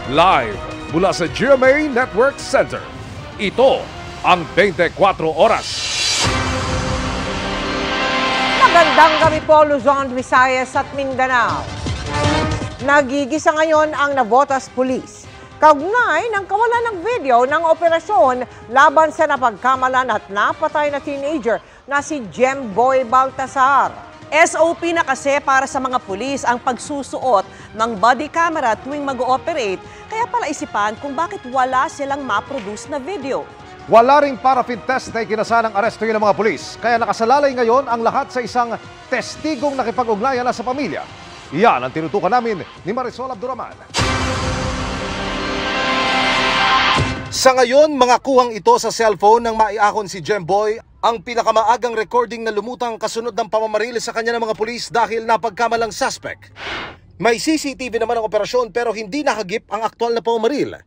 Live mula sa GMA Network Center. Ito ang 24 Oras. Magandang gabi po, Luzon, Visayas at Mindanao. Nagigisa ngayon ang Navotas Police. Kaugnay ng kawalan ng video ng operasyon laban sa napagkamalan at napatay na teenager na si Jemboy Baltasar. SOP na kasi para sa mga pulis ang pagsusuot ng body camera tuwing mag-ooperate, kaya pala isipan kung bakit wala silang ma-produce na video. Wala ring paraffin test na ikinasa ng aresto ng mga pulis, kaya nakasalalay ngayon ang lahat sa isang testigong nakipag-ugnayan na sa pamilya. Iyan ang tinutukan namin ni Marisol Abduraman. Sa ngayon, mga kuhang ito sa cellphone ng maiakon si Jemboy ang pinakamaagang recording na lumutang kasunod ng pamamaril sa kanya ng mga pulis dahil napagkamalang suspect. May CCTV naman ang operasyon pero hindi nakagip ang aktual na pamamaril.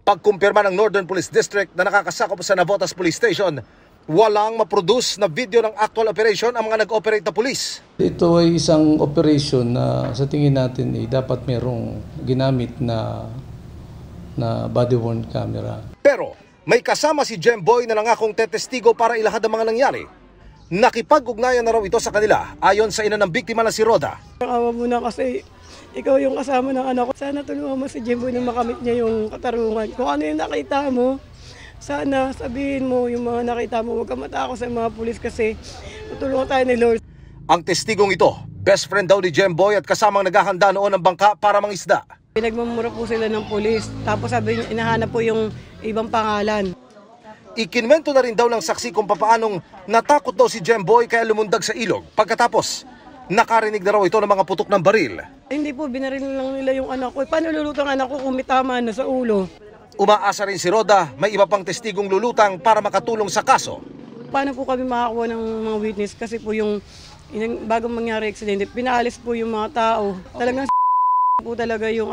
Pagkumpirma ng Northern Police District na nakakasakop sa Navotas Police Station, walang maproduce na video ng actual operation ang mga nag-operate na pulis. Ito ay isang operation na sa tingin natin dapat merong ginamit na body-worn camera. Pero may kasama si Jemboy na nangakong tetestigo para ilahad ang mga nangyari. Nakipag-ugnayan na raw ito sa kanila ayon sa ina ng biktima na si Roda. Awa mo na kasi ikaw yung kasama ng anak ko. Sana tulungan mo si Jemboy na makamit niya yung katarungan. Kung ano yung nakita mo, sana sabihin mo yung mga nakita mo. Huwag ka matakot sa mga pulis kasi tutulungan tayo ni Lord. Ang testigong ito, best friend daw ni Jemboy at kasamang naghahanda noon ng bangka para mangisda. Pinagmamura po sila ng pulis. Tapos sabi niya, inahanap po yung ibang pangalan. Ikinwento na rin daw ng saksi kung papaanong natakot daw si Jemboy kaya lumundag sa ilog. Pagkatapos, nakarinig na raw ito ng mga putok ng baril. Hindi po, binaril lang nila yung anak ko. Paano lulutang anak ko kung may tama na sa ulo? Umaasa rin si Roda, may iba pang testigong lulutang para makatulong sa kaso. Paano po kami makakuha ng mga witness? Kasi po yung bagong mangyari aksidente, pinaalis po yung mga tao. Talagang po talaga yung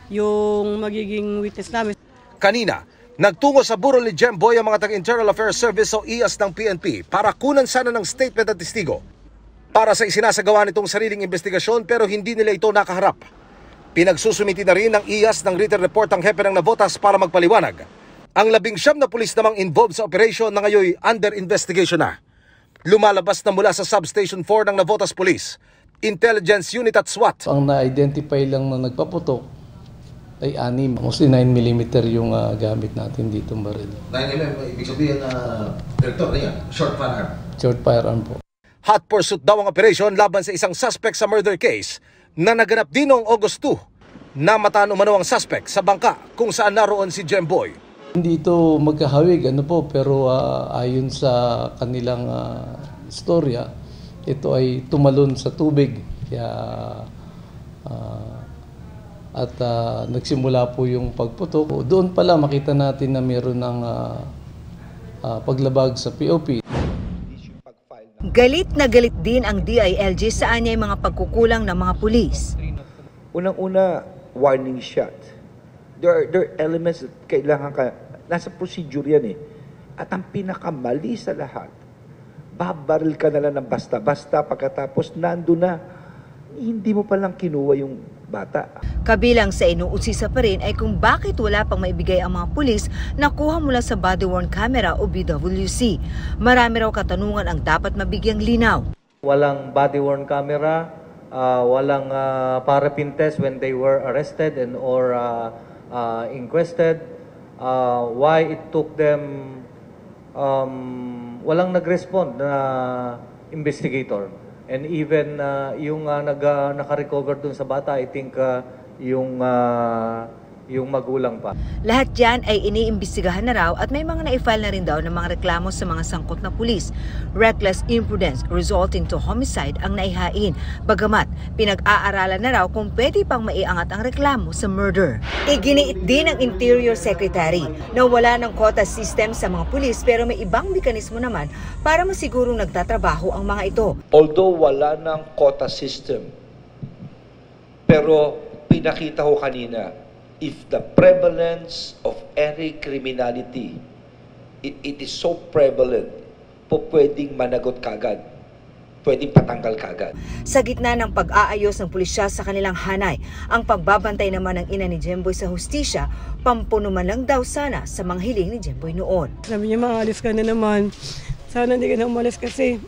yung magiging witness namin. Kanina, nagtungo sa burol ni Jemboy ang mga taga-Internal Affairs Service o IAS ng PNP para kunan sana ng statement at testigo para sa isinasagawa nitong sariling investigasyon pero hindi nila ito nakaharap. Pinagsusumiti na rin ng IAS ng written report ang hepe ng Navotas para magpaliwanag. Ang 19 na pulis namang involved sa operation na ngayon under investigation na. Lumalabas na mula sa Substation 4 ng Navotas Police, Intelligence Unit at SWAT. Ang na-identify lang na nagpaputok ay 6. Mostly 9mm yung gamit natin dito baril. 9mm, ibig sabihin na director na yan, short firearm. Short firearm po. Hot pursuit daw ang operation laban sa isang suspect sa murder case na naganap din noong August 2. Namataan umano ang suspect sa bangka kung saan naroon si Jemboy. Hindi ito magkahawig pero ayon sa kanilang istorya, ito ay tumalon sa tubig. Kaya nagsimula po yung pagputok. Doon pala makita natin na meron ng paglabag sa POP. Galit na galit din ang DILG sa anyay mga pagkukulang ng mga pulis. Unang-una, warning shot. There are elements that kailangan ka, nasa procedure yan eh. At ang pinakamali sa lahat, babaril ka na lang ng basta-basta pagkatapos nando na, hindi mo palang kinuha yung bata. Kabilang sa inuusisa pa rin ay kung bakit wala pang maibigay ang mga pulis na kuha mula sa body-worn camera o BWC. Marami raw katanungan ang dapat mabigyang linaw. Walang body-worn camera, walang paraffin test when they were arrested and or inquested. Why it took them, walang nag-respond na investigator. And even yung naka-recover dun sa bata, I think yung magulang pa. Lahat yan ay iniimbestigahan na raw at may mga na-file na rin daw ng mga reklamo sa mga sangkot na pulis. Reckless imprudence resulting to homicide ang naihain. Bagamat, pinag-aaralan na raw kung pwede pang maiangat ang reklamo sa murder. Iginiit din ng Interior Secretary na wala ng quota system sa mga pulis pero may ibang mekanismo naman para masigurong nagtatrabaho ang mga ito. Although wala ng quota system, pero pinakita ko kanina, if the prevalence of any criminality, it is so prevalent, po pwedeng managot kagad. pwedeng patanggal kagad. Sa gitna ng pag-aayos ng pulisya sa kanilang hanay, ang pagbabantay naman ng ina ni Jemboy sa hustisya, pampuno man lang daw sana sa mga hiling ni Jemboy noon. Sabi niya, maalis ka na naman. Sana hindi ka na umalis kasi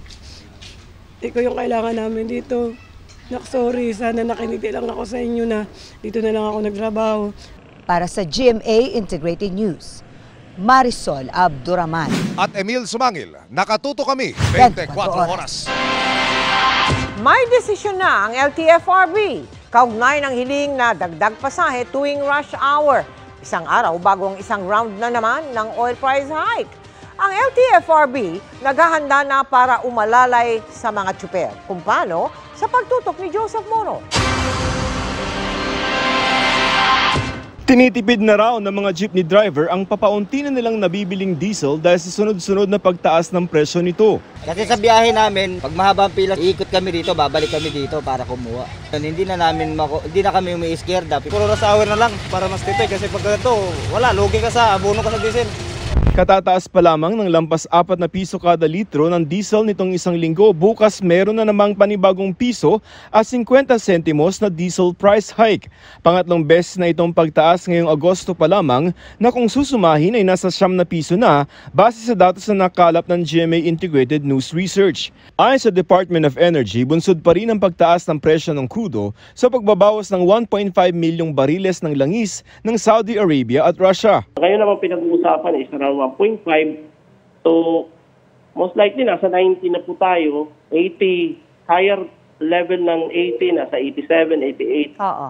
ikaw yung kailangan namin dito. Sorry, sana nakiniti lang ako sa inyo na dito na lang ako nagtrabaho. Para sa GMA Integrated News, Marisol Abduraman. At Emil Sumangil, nakatuto kami 24 oras. May desisyon na ang LTFRB kaugnay ng hiling na dagdag pasahe tuwing rush hour. Isang araw bago ang isang round na naman ng oil price hike. Ang LTFRB naghahanda na para umalalay sa mga tsuper. Kung paano, sa pagtutok ni Joseph Moro. Tinitipid na raw ng mga jeepney driver ang papaunti na nilang nabibiling diesel dahil sa sunod-sunod na pagtaas ng presyo nito. Kasi sa biyahe namin, pag mahaba ang pila, iikot kami dito, babalik kami dito para kumuha. Hindi na kami umi-iskerda. Puro rush hour na lang para mas tipid kasi pag ito, wala, lugi ka sa abono ka sa diesel. Katataas pa lamang ng lampas 4 na piso kada litro ng diesel nitong isang linggo. Bukas meron na namang panibagong piso at 50 sentimos na diesel price hike. Pangatlong beses na itong pagtaas ngayong Agosto pa lamang na kung susumahin ay nasa 9 na piso na base sa datos na nakalap ng GMA Integrated News Research. Ayon sa Department of Energy, bunsod pa rin ang pagtaas ng presyo ng krudo sa pagbabawas ng 1.5 milyong bariles ng langis ng Saudi Arabia at Russia. Ngayon naman pinag-uusapan is around 1.5 to most likely nasa 90 na po tayo, 80, higher level ng 80, nasa 87, 88. Oo.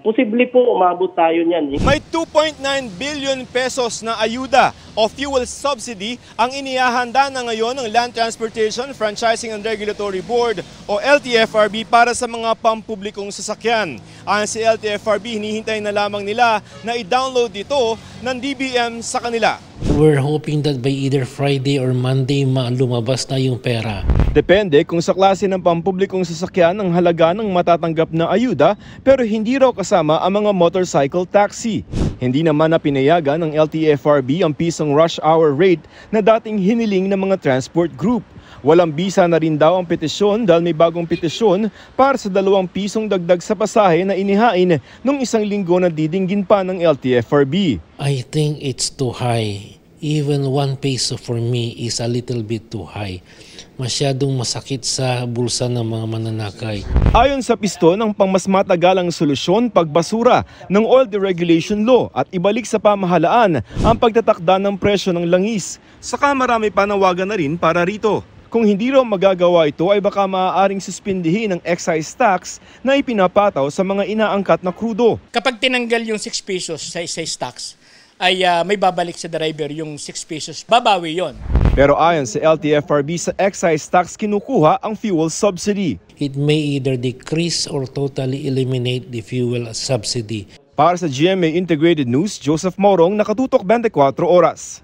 Posible po umabot tayo niyan. May 2.9 billion pesos na ayuda o fuel subsidy ang inihahanda na ngayon ng Land Transportation Franchising and Regulatory Board o LTFRB para sa mga pampublikong sasakyan. Ayon sa LTFRB, hinihintay na lamang nila na i-download ito ng DBM sa kanila. We're hoping that by either Friday or Monday lumabas na yung pera. Depende kung sa klase ng pampublikong sasakyan ang halaga ng matatanggap na ayuda pero hindi raw kasama ang mga motorcycle taxi. Hindi naman na pinayagan ng LTFRB ang pisong rush hour rate na dating hiniling ng mga transport group. Walang bisa na rin daw ang petisyon dahil may bagong petisyon para sa 2 pisong dagdag sa pasahe na inihain nung isang linggo na didinggin pa ng LTFRB. I think it's too high. Even 1 peso for me is a little bit too high. Masyadong masakit sa bulsa ng mga mananakay. Ayon sa piston, ang pangmasmatagalang solusyon pagbasura ng oil deregulation law at ibalik sa pamahalaan ang pagtatakda ng presyo ng langis. Saka marami panawagan na rin para rito. Kung hindi raw magagawa ito ay baka maaaring suspindihin ang excise tax na ipinapataw sa mga inaangkat na krudo. Kapag tinanggal yung 6 pesos sa excise tax, ay may babalik sa driver yung 6 pesos. Babawi yon. Pero ayon sa LTFRB, sa excise tax kinukuha ang fuel subsidy. It may either decrease or totally eliminate the fuel subsidy. Para sa GMA Integrated News, Joseph Morong, nakatutok 24 oras.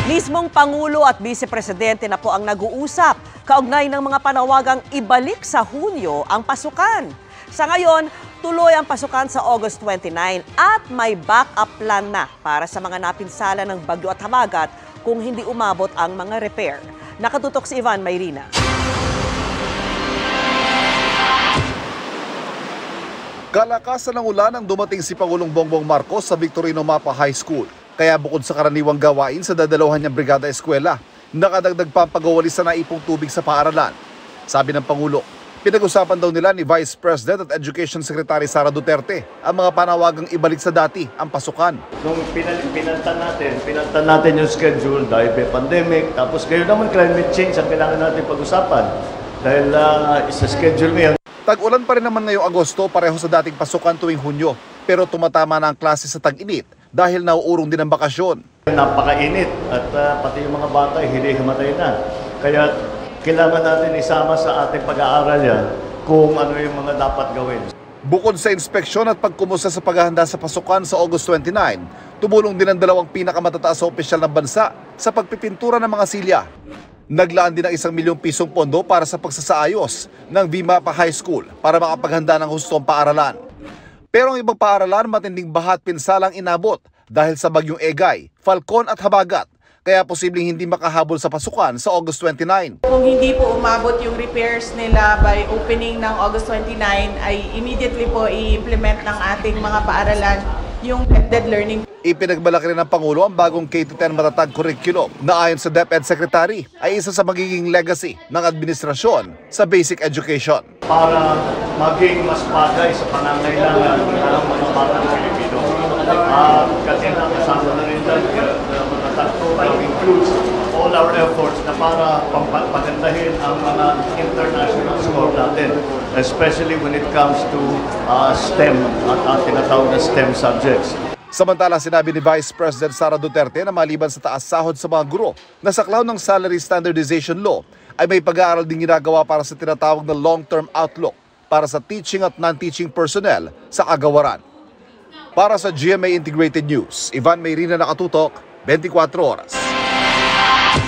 Mismong Pangulo at Vice Presidente na po ang nag-uusap kaugnay ng mga panawagang ibalik sa Hunyo ang pasukan. Sa ngayon, tuloy ang pasukan sa August 29 at may backup plan na para sa mga napinsala ng bagyo at habagat kung hindi umabot ang mga repair. Nakatutok si Ivan Mayrina. Kalakasan ng ulan ang dumating si Pangulong Bongbong Marcos sa Victorino Mapa High School. Kaya bukod sa karaniwang gawain sa dadalawan niyang brigada eskwela, nakadagdag pa ang pag-uwalis sa naipong tubig sa paaralan. Sabi ng Pangulo, pinag-usapan daw nila ni Vice President at Education Secretary Sara Duterte ang mga panawagang ibalik sa dati ang pasukan. Nung pinaltan natin yung schedule dahil may pandemic, tapos kayo naman climate change ang kailangan natin pag-usapan dahil isa-schedule ngayon. Tag-ulan pa rin naman ngayong Agosto, pareho sa dating pasukan tuwing Hunyo, pero tumatama na ang klase sa tag-init dahil nauurong din ang bakasyon. Napakainit at pati yung mga bata hinihimatay na. Kaya kailangan natin isama sa ating pag-aaral yan kung ano yung mga dapat gawin. Bukod sa inspeksyon at pagkumusta sa paghahanda sa pasukan sa August 29, tumulong din ang 2 pinakamatataas na opisyal ng bansa sa pagpipintura ng mga silya. Naglaan din ng 1 milyong pisong pondo para sa pagsasaayos ng VMAPA High School para makapaghanda ng hustong paaralan. Pero ang ibang paaralan matinding baha at pinsalang inabot dahil sa bagyong Egay, Falcon at Habagat. kaya posibleng hindi makahabol sa pasukan sa August 29. Kung hindi po umabot yung repairs nila by opening ng August 29, ay immediately po i-implement ng ating mga paaralan yung blended learning. Ipinagmalaki rin ng Pangulo ang bagong K-10 matatag curriculum na ayon sa DepEd Secretary ay isa sa magiging legacy ng administrasyon sa basic education. Para maging mas bagay sa pangangailangan ng mga batang Pilipino. Kasi nakasama na rin dahil matatag program includes all our efforts na para pagandahin ang mga international score natin, especially when it comes to STEM at tinatawag na STEM subjects. Samantala, sinabi ni Vice President Sara Duterte na maliban sa taas sahod sa mga guro, na saklaw ng Salary Standardization Law ay may pag-aaral din ginagawa para sa tinatawag na long-term outlook para sa teaching at non-teaching personnel sa kagawaran. Para sa GMA Integrated News, Ivan Mayrina, nakatutok, 24 oras.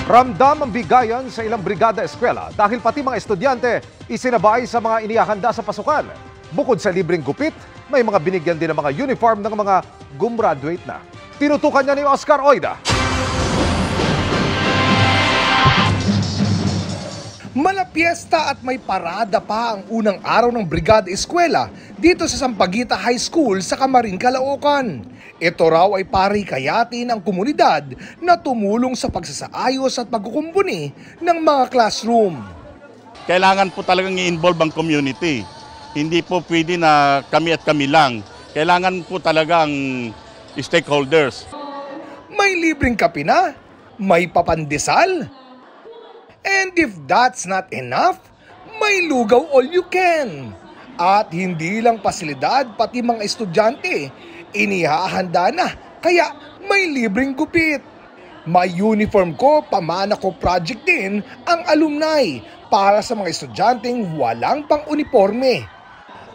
Ramdam ang bigayan sa ilang brigada eskwela dahil pati mga estudyante isinabay sa mga inihahanda sa pasukan. Bukod sa libreng gupit, may mga binigyan din ng mga uniform ng mga gumraduate na. Tinutukan niya ni Oscar Oida. Malapiesta at may parada pa ang unang araw ng Brigada Eskwela dito sa Sampaguita High School sa Camarin, Caloocan. Ito raw ay parikayatin ang komunidad na tumulong sa pagsasaayos at pagkukumpuni ng mga classroom. Kailangan po talagang i-involve ang community. Hindi po pwede na kami at kami lang. Kailangan po talagang stakeholders. May libreng kape na, may papandesal. And if that's not enough, may lugaw all you can. At hindi lang pasilidad, pati mga estudyante, inihahanda na, kaya may libreng gupit. May uniform ko, pamana ko project din ang alumni para sa mga estudyanteng walang pang-uniforme.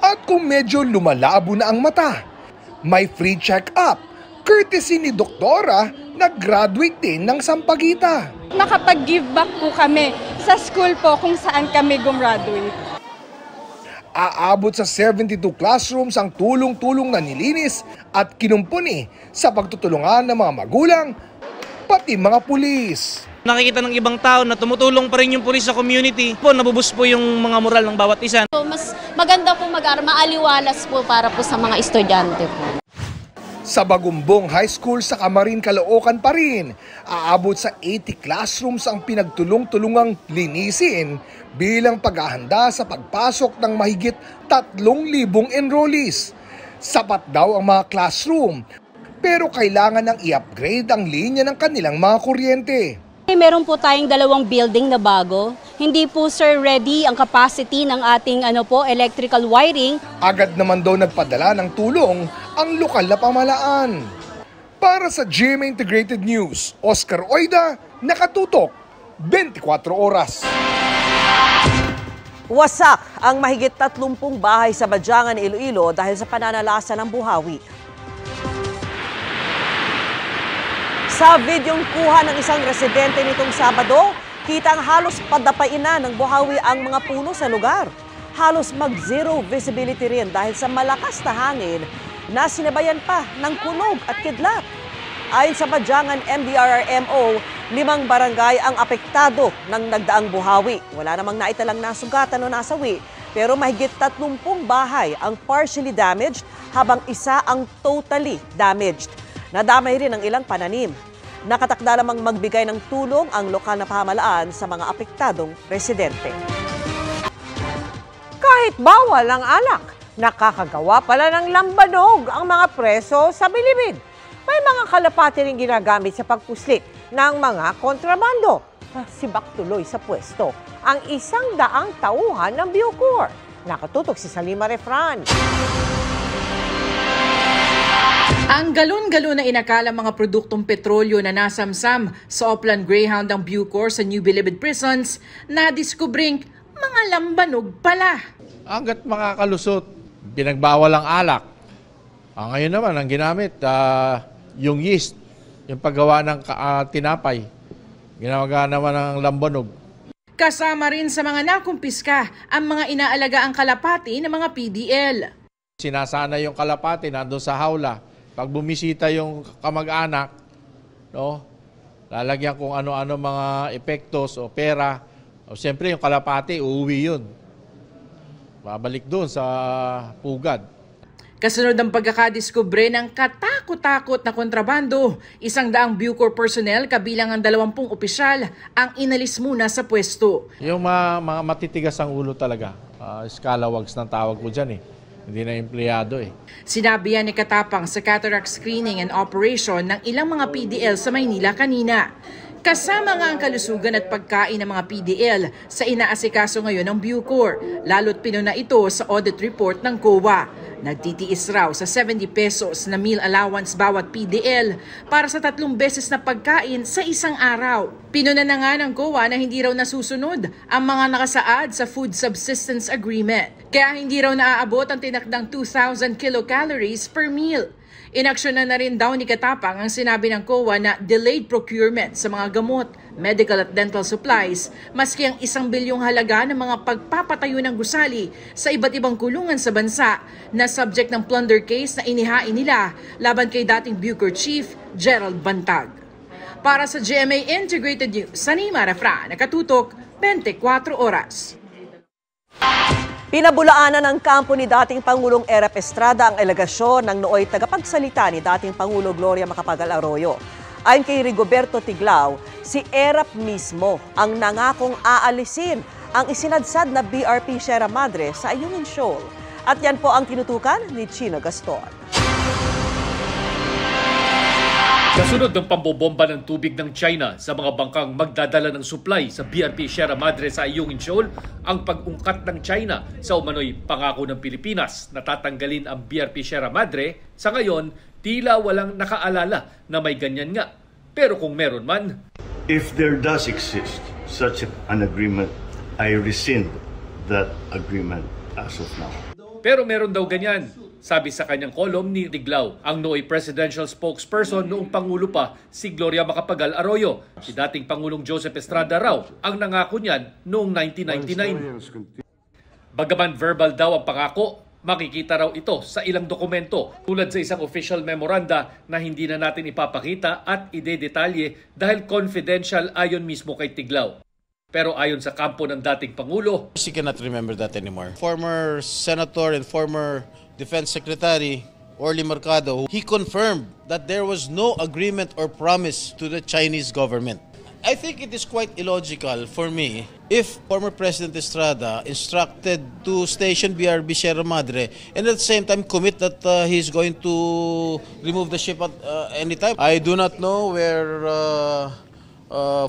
At kung medyo lumalabo na ang mata, may free check-up, courtesy ni Doktora na graduate din ng Sampaguita. Nakapag-give back po kami sa school po kung saan kami gumraduate. Aabot sa 72 classrooms ang tulong-tulong na nilinis at kinumpuni sa pagtutulungan ng mga magulang, pati mga pulis. Nakikita ng ibang tao na tumutulong pa rin yung pulis sa community. Nabubus po yung mga moral ng bawat isa. So, mas maganda po maaliwalas po para po sa mga estudyante po. Sa Bagumbong High School sa Camarin, Caloocan pa rin, aabot sa 80 classrooms ang pinagtulong-tulungang linisin bilang paghahanda sa pagpasok ng mahigit 3,000 enrollees. Sapat daw ang mga classroom, pero kailangan nang i-upgrade ang linya ng kanilang mga kuryente. Meron po tayong 2 building na bago. Hindi po sir ready ang capacity ng ating electrical wiring. Agad naman daw nagpadala ng tulong ang lokal na pamahalaan. Para sa GMA Integrated News, Oscar Oida, nakatutok, 24 oras. Wasak ang mahigit 30 bahay sa Badyangan, Iloilo dahil sa pananalasa ng buhawi. Sa videong kuha ng isang residente nitong Sabado, kitang halos padapain na ng buhawi ang mga puno sa lugar. Halos mag-zero visibility rin dahil sa malakas na hangin na sinabayan pa ng kunog at kidlat. Ayon sa Badyangan MDRRMO, 5 barangay ang apektado ng nagdaang buhawi. Wala namang naitalang nasugatan o nasawi, pero mahigit 30 bahay ang partially damaged habang isa ang totally damaged. Nadamay rin ang ilang pananim. Nakatakda lamang magbigay ng tulong ang lokal na pamahalaan sa mga apektadong residente. Kahit bawal ang alak, nakakagawa pala ng lambanog ang mga preso sa bilibid. May mga kalapati rin ginagamit sa pagpuslit ng mga kontrabando. Sibak tuloy sa pwesto ang 100 tauhan ng Bucor. Nakatutok si Salima Refran. Ang galon-galon na inakalang mga produktong petrolyo na nasamsam sa Oplan Greyhound ng Bucor sa New Bilibid Prisons, nadiskubring mga lambanog pala. Hanggat makakalusot, pinagbawal ang alak. Ngayon naman, ang ginamit, yung yeast, yung paggawa ng tinapay. Ginagawa naman ng lambanog. Kasama rin sa mga nakumpiska ang mga inaalagaan kalapati ng mga PDL. Sinasana yung kalapati nandun sa hawla. Pag bumisita yung kamag-anak, no, lalagyan kung ano-ano mga epektos o pera. O siyempre yung kalapati, uuwi yun. Babalik doon sa pugad. Kasunod ng pagkakadiskubre ng katakot-takot na kontrabando, 100 Bucor personnel kabilang ang 20 opisyal ang inalis muna sa pwesto. Yung mga matitigas ang ulo talaga. Scalawags ng tawag ko dyan eh. Hindi na empleyado eh. Sinabi yan ni Katapang sa cataract screening and operation ng ilang mga PDL sa Maynila kanina. Kasama nga ang kalusugan at pagkain ng mga PDL sa inaasikaso ngayon ng Bucor, lalo't pinuna ito sa audit report ng COA. Nagtitiis raw sa 70 pesos na meal allowance bawat PDL para sa 3 beses na pagkain sa isang araw. Pinuna na nga ng COA na hindi raw nasusunod ang mga nakasaad sa Food Subsistence Agreement. Kaya hindi raw naaabot ang tinakdang 2,000 kilocalories per meal. Inaksyonan na rin daw ni Katapang ang sinabi ng COA na delayed procurement sa mga gamot, medical at dental supplies, maski ang 1 bilyong halaga ng mga pagpapatayo ng gusali sa iba't ibang kulungan sa bansa na subject ng plunder case na inihain nila laban kay dating Bucor Chief Gerald Bantag. Para sa GMA Integrated News, Sanima Refra, nakatutok 24 oras. Pinabulaanan ng kampo ni dating Pangulong Erap Estrada ang alegasyon ng nooy tagapagsalita ni dating Pangulo Gloria Macapagal Arroyo. Ayon kay Rigoberto Tiglao, si Erap mismo ang nangakong aalisin ang isinadsad na BRP Sierra Madre sa Ayungin Shoal. At yan po ang tinutukan ni Chino Gaston. Kasunod ng pambobomba ng tubig ng China sa mga bangkang magdadala ng supply sa BRP Sierra Madre sa Ayungin Shoal, ang pag-ungkat ng China sa umano'y pangako ng Pilipinas na tatanggalin ang BRP Sierra Madre, sa ngayon, tila walang nakaalala na may ganyan nga. Pero kung meron man, if there does exist such an agreement, I rescind that agreement as of now. Pero meron daw ganyan. Sabi sa kanyang kolom ni Tiglao, ang nooy presidential spokesperson noong Pangulo pa si Gloria Macapagal Arroyo. Si dating Pangulong Joseph Estrada raw ang nangako niyan noong 1999. Bagaman verbal daw ang pangako, makikita raw ito sa ilang dokumento tulad sa isang official memoranda na hindi na natin ipapakita at ide-detalye dahil confidential ayon mismo kay Tiglao. Pero ayon sa kampo ng dating Pangulo, she cannot remember that anymore. Former Senator and former Defense Secretary Orly Mercado, he confirmed that there was no agreement or promise to the Chinese government. I think it is quite illogical for me if former President Estrada instructed to station BRP Sierra Madre and at the same time commit that he's going to remove the ship at any time. I do not know where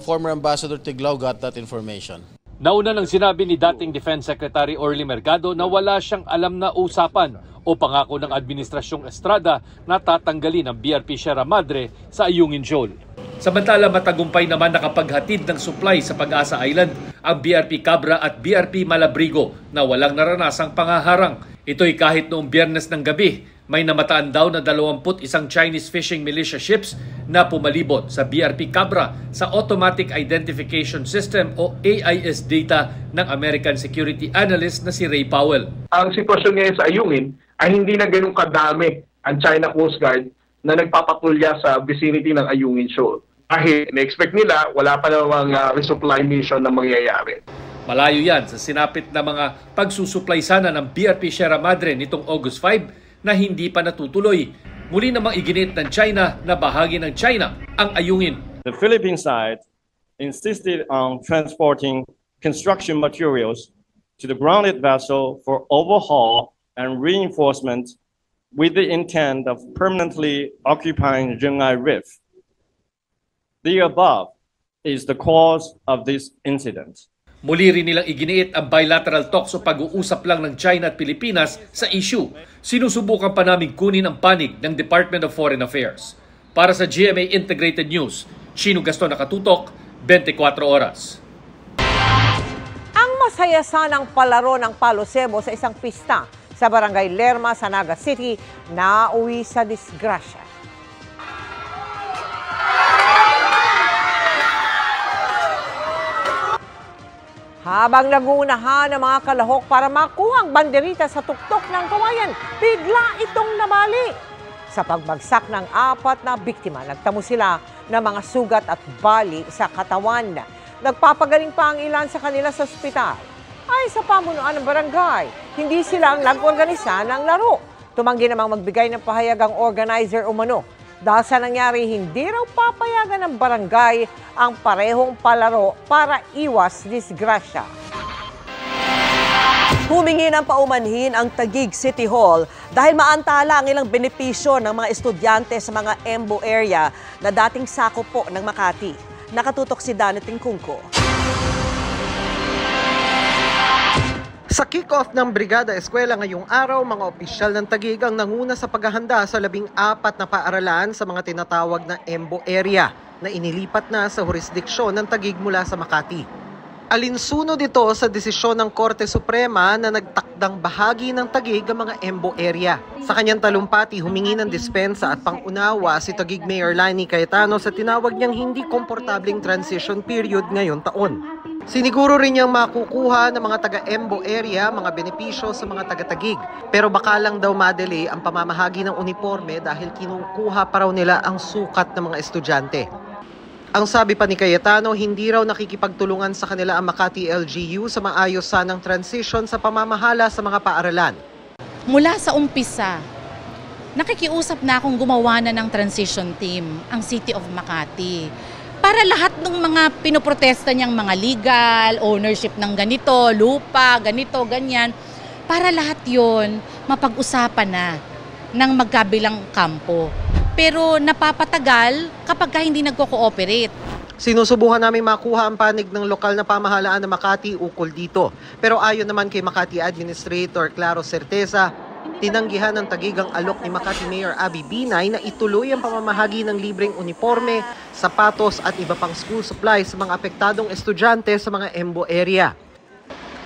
former Ambassador Tiglao got that information. nauna nang sinabi ni dating Defense Secretary Orly Mercado na wala siyang alam na usapan o pangako ng Administrasyong Estrada na tatanggalin ang BRP Sierra Madre sa Ayungin Shoal. Samantala, matagumpay naman nakapaghatid ng supply sa Pag-asa Island ang BRP Cabra at BRP Malabrigo na walang naranasang pangaharang. Ito'y kahit noong Biyernes ng gabi, may namataan daw na 21 Chinese fishing militia ships na pumalibot sa BRP Cabra sa Automatic Identification System o AIS data ng American Security Analyst na si Ray Powell. Ang sitwasyon ngayon sa Ayungin ay hindi na ganun kadami ang China Coast Guard na nagpapatrolya sa vicinity ng Ayungin Shoal. Dahil na-expect nila, wala pa namang resupply mission na mangyayari. Malayo yan sa sinapit na mga pagsusupply sana ng BRP Sierra Madre nitong August 5 na hindi pa natutuloy. Muli namang iginit ng China na bahagi ng China ang Ayungin. The Philippine side insisted on transporting construction materials to the grounded vessel for overhaul and reinforcement with the intent of permanently occupying Zhenghai Reef. The above is the cause of this incident. Muli rin nilang iginiit ang bilateral talks o pag-uusap lang ng China at Pilipinas sa issue. Sinusubukan pa namin kunin ang panig ng Department of Foreign Affairs. Para sa GMA Integrated News, Chino Gaston, nakatutok, 24 oras. Ang masaya sanang palaro ng Palo Sebo sa isang pista sa Barangay Lerma, Naga City, nauwi sa disgrasya. Habang naguunahan ang mga kalahok para makuha ang banderita sa tuktok ng kawayan, bigla itong nabali. Sa pagbagsak ng 4 na biktima, nagtamo sila ng mga sugat at bali sa katawan. Nagpapagaling pa ang ilan sa kanila sa ospital. Ay sa pamunuan ng barangay, hindi sila ang nag-organisa ng laro. Tumanggi namang magbigay ng pahayag ang organizer umano. Dahil sa nangyari, hindi raw papayagan ng barangay ang parehong palaro para iwas disgrasya. Humingi ng paumanhin ang Taguig City Hall dahil maantala ang ilang benepisyo ng mga estudyante sa mga EMBO area na dating sakop po ng Makati. Nakatutok si Danny Tingkungko. Sa kick-off ng Brigada Eskwela ngayong araw, mga opisyal ng Taguig ang nanguna sa paghahanda sa 14 na paaralan sa mga tinatawag na EMBO area na inilipat na sa jurisdiksyon ng Taguig mula sa Makati. Alinsunod ito sa desisyon ng Korte Suprema na nagtakdang bahagi ng Taguig ang mga EMBO area. Sa kanyang talumpati, humingi ng dispensa at pangunawa si Taguig Mayor Lainey Cayetano sa tinawag niyang hindi komportabling transition period ngayon taon. Siniguro rin niyang makukuha ng mga taga-EMBO area mga benepisyo sa mga taga-Taguig. Pero baka lang daw madelay ang pamamahagi ng uniforme dahil kinukuha pa raw nila ang sukat ng mga estudyante. Ang sabi pa ni Cayetano, hindi raw nakikipagtulungan sa kanila ang Makati LGU sa maayos sanang transition sa pamamahala sa mga paaralan. Mula sa umpisa, nakikiusap na akong gumawa na ng transition team, ang City of Makati. Para lahat ng mga pinoprotesta niyang mga legal, ownership ng ganito, lupa, ganito, ganyan, para lahat yon mapag-usapan na ng magkabilang kampo. Pero napapatagal kapag hindi nagko-cooperate. Sinusubukan namin makuha ang panig ng lokal na pamahalaan ng Makati ukol dito. Pero ayon naman kay Makati Administrator Claro Certeza, tinanggihan ng Taguig ang alok ni Makati Mayor Abby Binay na ituloy ang pamamahagi ng libreng uniforme, sapatos at iba pang school supplies sa mga apektadong estudyante sa mga EMBO area.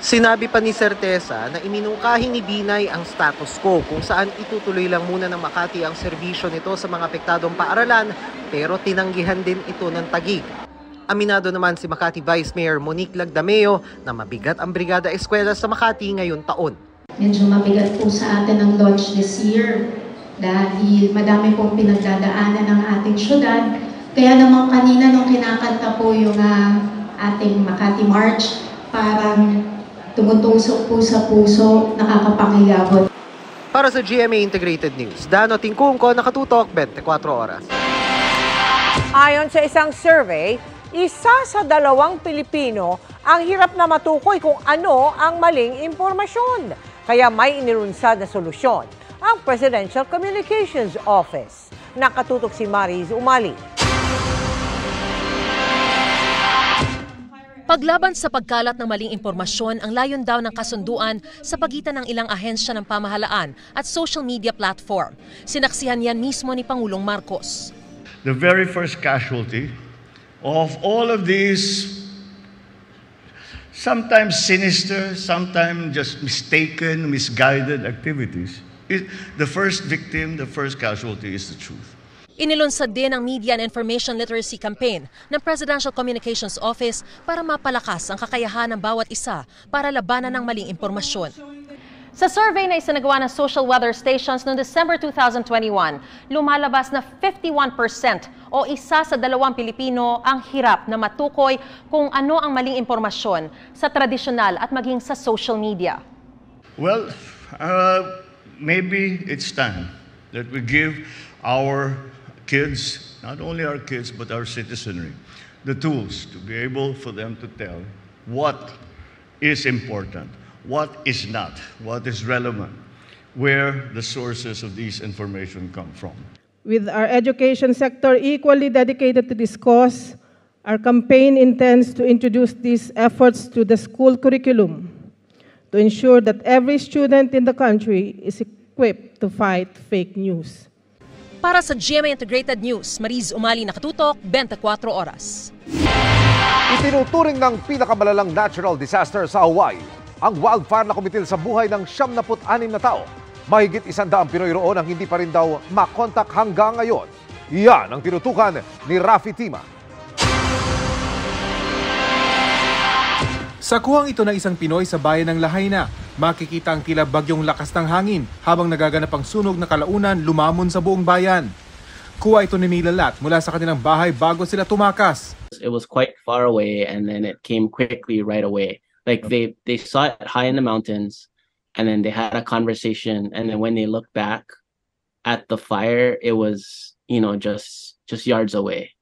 Sinabi pa ni Certeza na iminungkahi ni Binay ang status quo kung saan itutuloy lang muna ng Makati ang serbisyo nito sa mga apektadong paaralan pero tinanggihan din ito ng Taguig. Aminado naman si Makati Vice Mayor Monique Lagdameo na mabigat ang Brigada Eskwela sa Makati ngayong taon. Medyo mabigat po sa atin ang launch this year dahil madami pong pinagdadaanan ng ating syudad. Kaya naman kanina nung kinakanta po yung ating Makati March, parang tumutusok po sa puso, nakakapangilabot. Para sa GMA Integrated News, Dano Tingkungko, nakatutok 24 oras. Ayon sa isang survey, 1 sa 2 Pilipino ang hirap na matukoy kung ano ang maling impormasyon. Kaya may inilunsad na solusyon ang Presidential Communications Office. Nakatutok si Mariz Umali. Paglaban sa pagkalat ng maling impormasyon ang layon daw ng kasunduan sa pagitan ng ilang ahensya ng pamahalaan at social media platform. Sinaksihan yan mismo ni Pangulong Marcos. The very first casualty of all of these sometimes sinister, sometimes just mistaken, misguided activities, the first victim, the first casualty is the truth. Inilunsad din ang Media and Information Literacy Campaign ng Presidential Communications Office para mapalakas ang kakayahan ng bawat isa para labanan ng maling impormasyon. Sa survey na isinagawa ng Social Weather Stations noong December 2021, lumalabas na 51% o 1 sa 2 Pilipino ang hirap na matukoy kung ano ang maling impormasyon sa tradisyonal at maging sa social media. Well, maybe it's time that we give our kids, not only our kids, but our citizenry, the tools to be able for them to tell what is important, what is not, what is relevant, where the sources of this information come from. With our education sector equally dedicated to this cause, our campaign intends to introduce these efforts to the school curriculum to ensure that every student in the country is equipped to fight fake news. Para sa GMA Integrated News, Mariz Umali, nakatutok 24 oras. Itinuturing ng pinakamalalang natural disaster sa Hawaii ang wildfire na kumitil sa buhay ng 76 na tao. Mahigit 100 Pinoy roon ang hindi pa rin daw makontak hanggang ngayon. Yan ang tinutukan ni Rafi Tima. Sa kuhang ito ng isang Pinoy sa bayan ng Lahaina, makikita ang tila bagyong lakas ng hangin habang nagaganap ang sunog na kalaunan lumamon sa buong bayan. Kuha ito ni Milalat mula sa kanilang bahay bago sila tumakas. It was quite far away and then it came quickly right away. Like they saw it high in the mountains and then they had a conversation, and then when they looked back at the fire, it was, just yards away.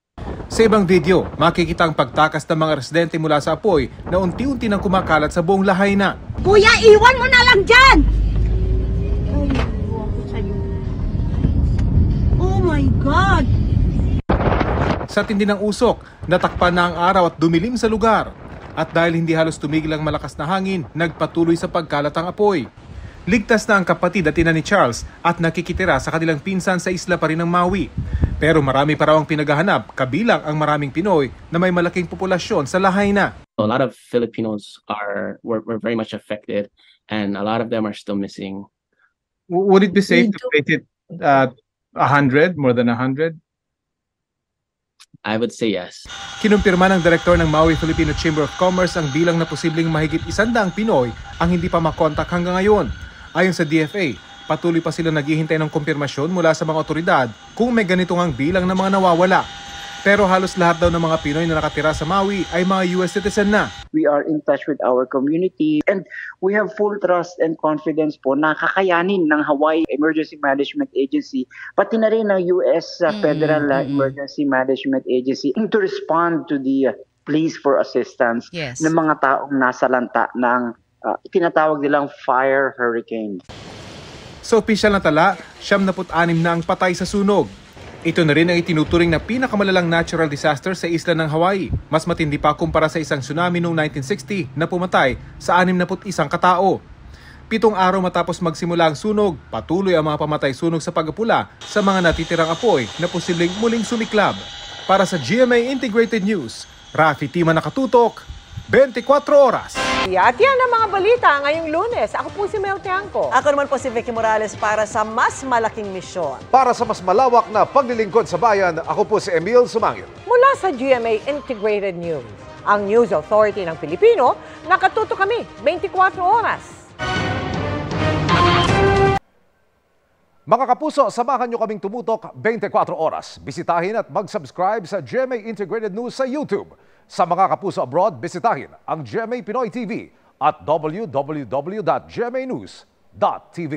Sa ibang video, makikita ang pagtakas ng mga residente mula sa apoy na unti-unti nang kumakalat sa buong Lahaina. Kuya, iwan mo na lang dyan! Oh my God! Sa tindi ng usok, natakpan na ang araw at dumilim sa lugar. At dahil hindi halos tumigil ang malakas na hangin, nagpatuloy sa pagkalat ang apoy. Ligtas na ang kapatid at ina ni Charles at nakikitira sa kanilang pinsan sa isla pa rin ng Maui. Pero marami pa raw ang pinaghahanap, kabilang ang maraming Pinoy na may malaking populasyon sa Lahaina. A lot of Filipinos were very much affected, and a lot of them are still missing. Would it be safe to rate it 100, more than 100? I would say yes. Kinumpirma ng direktor ng Maui Filipino Chamber of Commerce ang bilang na posibleng mahigit 100 Pinoy ang hindi pa makontak hanggang ngayon. Ayon sa DFA, patuloy pa sila naghihintay ng kumpirmasyon mula sa mga otoridad kung may ganitong ang bilang ng mga nawawala. Pero halos lahat daw ng mga Pinoy na nakatira sa Maui ay mga US citizen na. We are in touch with our community and we have full trust and confidence po na kakayanin ng Hawaii Emergency Management Agency pati na rin ng US Federal Emergency Management Agency to respond to the pleas for assistance ng mga taong nasa lanta ng tinatawag nilang fire hurricane. Sa opisyal na tala, 76 na ang patay sa sunog. Ito na rin ang itinuturing na pinakamalalang natural disaster sa isla ng Hawaii. Mas matindi pa kumpara sa isang tsunami noong 1960 na pumatay sa 61 katao. 7 araw matapos magsimula ang sunog, patuloy ang mga pamatay sunog sa pagpula sa mga natitirang apoy na posibleng muling sumiklab. Para sa GMA Integrated News, Rafi Tima nakatutok, 24 oras. At yan ang mga balita ngayong Lunes. Ako po si Mel Tiangco. Ako naman po si Vicky Morales para sa mas malaking misyon. Para sa mas malawak na paglilingkod sa bayan, ako po si Emil Sumangil. Mula sa GMA Integrated News, ang News Authority ng Pilipino, nakatuto kami 24 oras. Mga kapuso, samahan nyo kaming tumutok 24 oras. Bisitahin at mag-subscribe sa GMA Integrated News sa YouTube. Sa mga kapuso abroad, bisitahin ang GMA Pinoy TV at www.gmanews.tv.